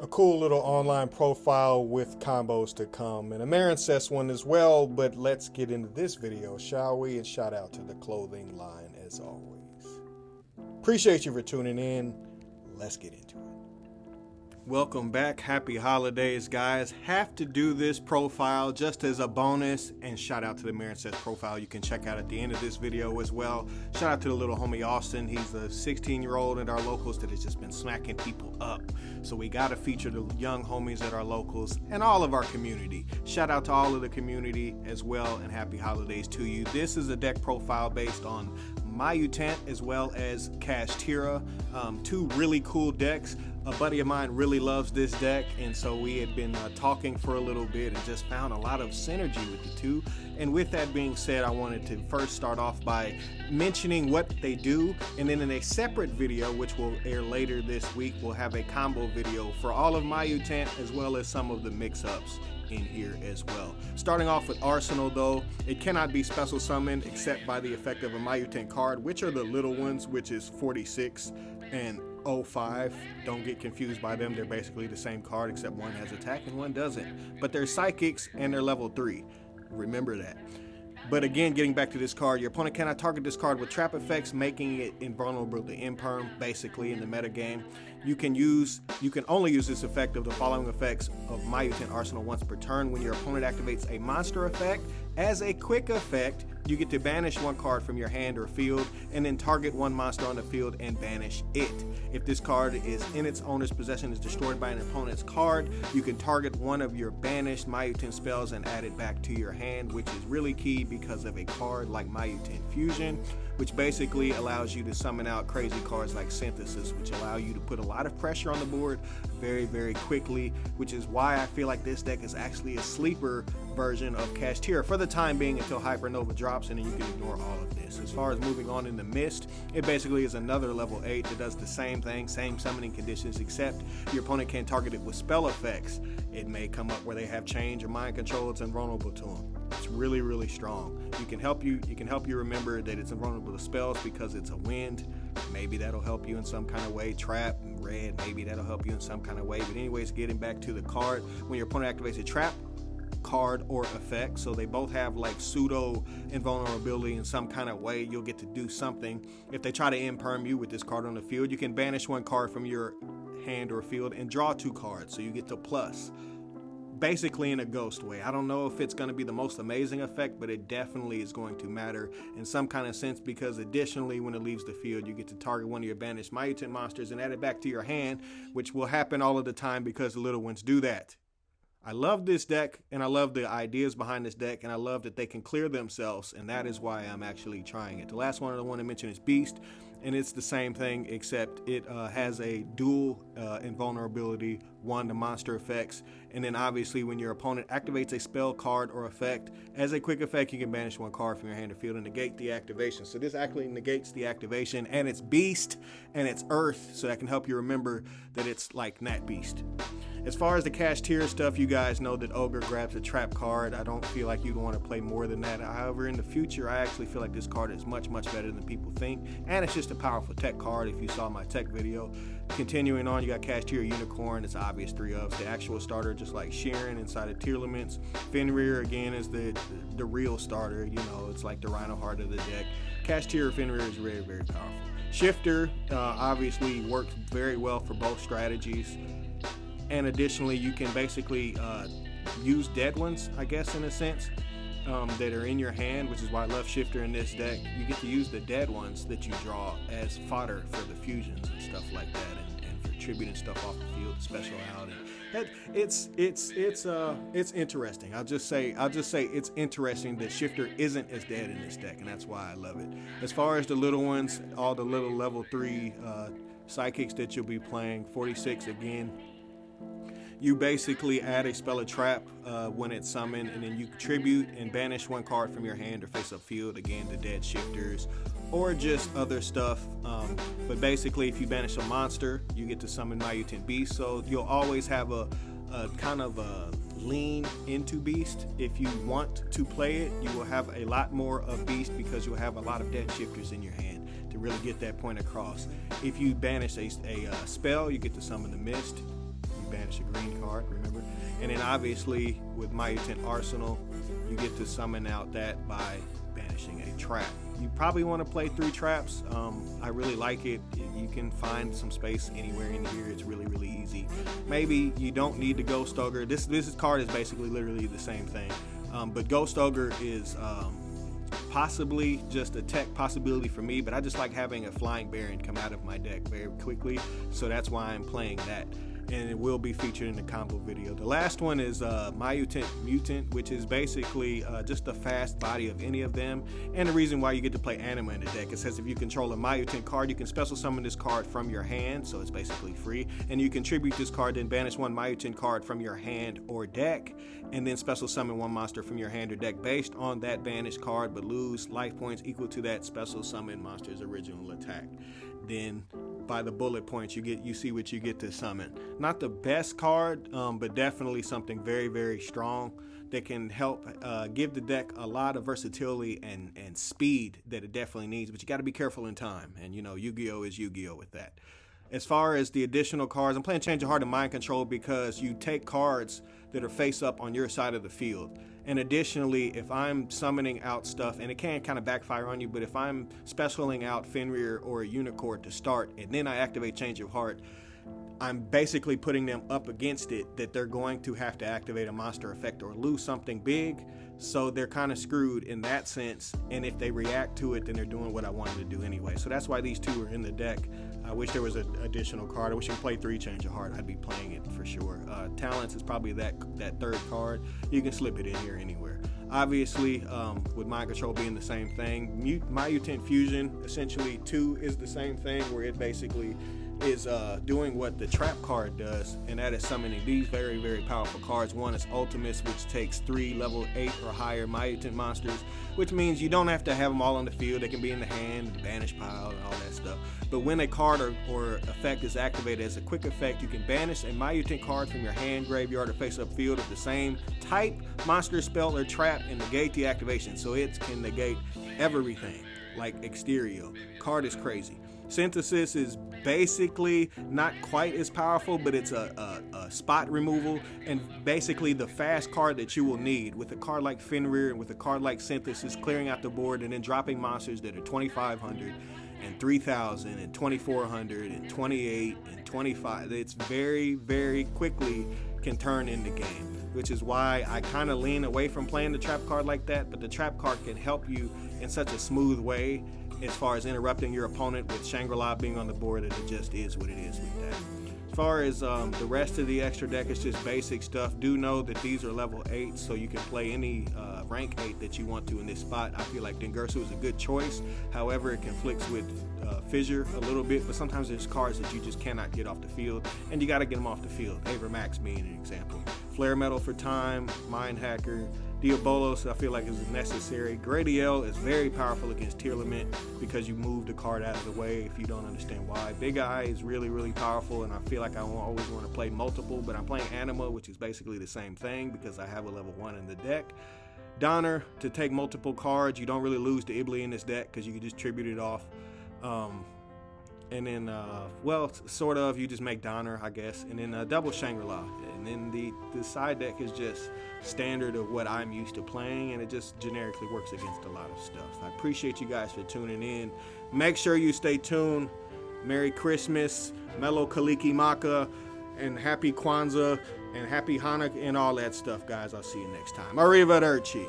A cool little online profile with combos to come, and a Marincess one as well. But let's get into this video, shall we? And shout out to the clothing line as always. Appreciate you for tuning in. Let's get into it. Welcome back. Happy holidays, guys. Have to do this profile just as a bonus, and shout out to the Myutant profile you can check out at the end of this video as well. Shout out to the little homie Austin. He's a 16-year-old at our locals that has just been smacking people up. So we got to feature the young homies at our locals and all of our community. Shout out to all of the community as well, and happy holidays to you. This is a deck profile based on Myutant as well as Kashtira, two really cool decks. A buddy of mine really loves this deck, and so we had been talking for a little bit and just found a lot of synergy with the two. And with that being said, I wanted to first start off by mentioning what they do, and then in a separate video, which will air later this week, we'll have a combo video for all of Myutant as well as some of the mix-ups in here as well. Starting off with Arsenal though, it cannot be special summoned except by the effect of a Myutant card, which are the little ones, which is 46 and 05. Don't get confused by them. They're basically the same card except one has attack and one doesn't. But they're psychics and they're level 3. Remember that. But again, getting back to this card, your opponent cannot target this card with trap effects, making it invulnerable to imperm, basically in the meta game. You can only use this effect of the following effects of Myutant Arsenal once per turn. When your opponent activates a monster effect, as a quick effect, you get to banish one card from your hand or field, and then target one monster on the field and banish it. If this card is in its owner's possession, is destroyed by an opponent's card, you can target one of your banished Myutant spells and add it back to your hand, which is really key because of a card like Myutant Fusion, which basically allows you to summon out crazy cards like Synthesis, which allow you to put a lot of pressure on the board very, very quickly, which is why I feel like this deck is actually a sleeper version of Kashtira for the time being until Hypernova drops, and then you can ignore all of this. As far as moving on in the Mist, it basically is another level 8 that does the same thing, same summoning conditions, except your opponent can't target it with spell effects. It may come up where they have change or mind control. It's invulnerable to them. It's really, really strong. It can help you remember that it's invulnerable to spells because it's a wind. Maybe that'll help you in some kind of way. Trap, red, maybe that'll help you in some kind of way. But anyways, getting back to the card, when your opponent activates a trap card or effect, so they both have like pseudo invulnerability in some kind of way, you'll get to do something. If they try to imperm you with this card on the field, you can banish one card from your hand or field and draw 2 cards, so you get to plus. Basically in a ghost way. I don't know if it's going to be the most amazing effect, but it definitely is going to matter in some kind of sense, because additionally when it leaves the field, you get to target one of your banished Myutant monsters and add it back to your hand, which will happen all of the time because the little ones do that. I love this deck, and I love the ideas behind this deck, and I love that they can clear themselves, and that is why I'm actually trying it. The last one I want to mention is Beast, and it's the same thing except it has a dual invulnerability, one to monster effects, and then obviously when your opponent activates a spell card or effect, as a quick effect you can banish one card from your hand or field and negate the activation. So this actually negates the activation, and it's Beast and it's Earth, so that can help you remember that it's like Nat Beast. As far as the Kashtira stuff, you guys know that Ogre grabs a trap card. I don't feel like you'd want to play more than that. However, in the future, I actually feel like this card is much, much better than people think. And it's just a powerful tech card if you saw my tech video. Continuing on, you got Kashtira Unicorn. It's obvious 3-ofs. The actual starter, just like Sheeran inside of Tearlaments. Fenrir, again, is the real starter. You know, it's like the Rhino Heart of the deck. Kashtira Fenrir is very, very powerful. Shifter obviously works very well for both strategies. And additionally, you can basically use dead ones, I guess, in a sense, that are in your hand, which is why I love Shifter in this deck. You get to use the dead ones that you draw as fodder for the fusions and stuff like that, and for tributing stuff off the field, special out. And it's interesting. I'll just say it's interesting that Shifter isn't as dead in this deck, and that's why I love it. As far as the little ones, all the little level 3 psychics that you'll be playing, 46 again. You basically add a spell or trap when it's summoned, and then you tribute and banish one card from your hand or face-up field, again, the dead shifters, or just other stuff. But basically, if you banish a monster, you get to summon Myutant Beast, so you'll always have a kind of a lean into Beast. If you want to play it, you will have a lot more of Beast because you'll have a lot of dead shifters in your hand to really get that point across. If you banish a spell, you get to summon the Mist. banish a green card, remember? And then obviously with Myutant Arsenal, you get to summon out that by banishing a trap. You probably want to play 3 traps. I really like it. You can find some space anywhere in here. It's really, really easy. Maybe you don't need the Ghost Ogre. This card is basically literally the same thing. But Ghost Ogre is possibly just a tech possibility for me, but I just like having a Flying Baron come out of my deck very quickly, so that's why I'm playing that, and it will be featured in the combo video. The last one is Myutant Mutant, which is basically just a fast body of any of them, and the reason why you get to play Anima in the deck, it says if you control a Myutant card, you can special summon this card from your hand, so it's basically free, and you contribute this card, then banish 1 Myutant card from your hand or deck, and then special summon 1 monster from your hand or deck based on that banished card, but lose life points equal to that special summon monster's original attack. Then by the bullet points you see what you get to summon. Not the best card, but definitely something very, very strong that can help give the deck a lot of versatility and speed that it definitely needs, but you got to be careful in time, and you know, Yu-Gi-Oh is Yu-Gi-Oh with that. As far as the additional cards, I'm playing Change of Heart and Mind Control because you take cards that are face up on your side of the field. And additionally, if I'm summoning out stuff, and it can kind of backfire on you, but if I'm specialing out Fenrir or a Unicorn to start, and then I activate Change of Heart, I'm basically putting them up against it that they're going to have to activate a monster effect or lose something big, so they're kind of screwed in that sense, and if they react to it, then they're doing what I wanted to do anyway. So that's why these 2 are in the deck. I wish there was an additional card. I wish you could play 3 Change of Heart. I'd be playing it for sure. Talents is probably that 3rd card. You can slip it in here anywhere. Obviously, with Mind Control being the same thing, Myutant Fusion, essentially 2 is the same thing, where it basically is doing what the trap card does, and that is summoning these very, very powerful cards. One is Ultimus, which takes 3 level 8 or higher Myutant monsters, which means you don't have to have them all on the field. They can be in the hand, the banish pile, and all that stuff. But when a card or effect is activated as a quick effect, you can banish a Myutant card from your hand, graveyard, or face-up field of the same type, monster, spell, or trap, and negate the activation. So it can negate everything, like Exterio. Card is crazy. Synthesis is basically not quite as powerful, but it's a spot removal, and basically the fast card that you will need with a card like Fenrir and with a card like Synthesis, clearing out the board and then dropping monsters that are 2,500 and 3,000 and 2,400 and 28 and 25. It's very, very quickly can turn into game, which is why I kind of lean away from playing the trap card like that, but the trap card can help you in such a smooth way as far as interrupting your opponent with Shangri-La being on the board, and it just is what it is with that. As far as the rest of the extra deck, it's just basic stuff. Do know that these are level 8, so you can play any rank 8 that you want to in this spot. I feel like Dengersu is a good choice. However, it conflicts with Fissure a little bit, but sometimes there's cards that you just cannot get off the field, and you got to get them off the field. Aver Max being an example. Flare Metal for time, Mind Hacker, Diabolos I feel like is necessary. Gradiel is very powerful against Tearlament because you move the card out of the way if you don't understand why. Big Eye is really, really powerful, and I feel like I always want to play multiple, but I'm playing Anima, which is basically the same thing because I have a level 1 in the deck. Donner to take multiple cards. You don't really lose to Ibli in this deck because you can just tribute it off. And then, well, sort of, you just make Donner, I guess, and then double Shangri-La. And then the side deck is just standard of what I'm used to playing, and it just generically works against a lot of stuff. I appreciate you guys for tuning in. Make sure you stay tuned. Merry Christmas, Melo Kaliki Maka, and Happy Kwanzaa, and Happy Hanukkah, and all that stuff, guys. I'll see you next time. Arrivederci.